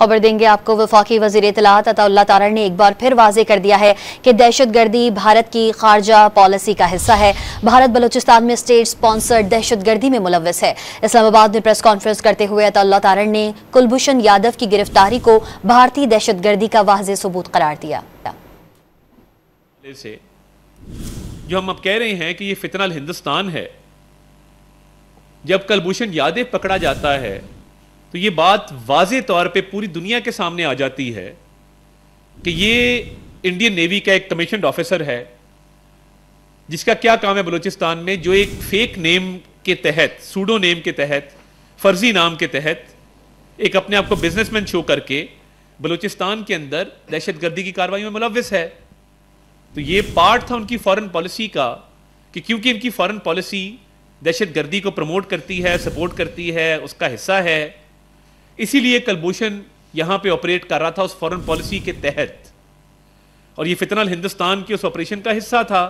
खबर देंगे आपको। वफाकी वजीर इत्तलात अताउल्लाह तारड़ ने एक बार फिर वाजे कर दिया है कि दहशतगर्दी भारत की खारजा पॉलिसी का हिस्सा है। भारत बलूचिस्तान में स्टेट स्पॉन्सर्ड दहशतगर्दी में मुलव्वस है। इस्लामाबाद में प्रेस कॉन्फ्रेंस करते हुए अताउल्लाह तारड़ ने कुलभूषण यादव की गिरफ्तारी को भारतीय दहशतगर्दी का वाज़ेह सबूत करार दिया। जो हम अब कह रहे हैं कि ये फितनल हिंदुस्तान है, जब कुलभूषण यादव पकड़ा जाता है तो ये बात वाज़े तौर पे पूरी दुनिया के सामने आ जाती है कि ये इंडियन नेवी का एक कमीशन्ड ऑफिसर है जिसका क्या काम है बलूचिस्तान में, जो एक फेक नेम के तहत, सूडो नेम के तहत, फर्जी नाम के तहत एक अपने आप को बिजनेसमैन शो करके बलूचिस्तान के अंदर दहशतगर्दी की कार्रवाई में मुलव्विस है। तो ये पार्ट था उनकी फॉरेन पॉलिसी का कि क्योंकि इनकी फॉरेन पॉलिसी दहशतगर्दी को प्रमोट करती है, सपोर्ट करती है, उसका हिस्सा है, इसीलिए कुलभूषण यहां पे ऑपरेट कर रहा था उस फॉरेन पॉलिसी के तहत, और ये फितनल हिंदुस्तान के उस ऑपरेशन का हिस्सा था।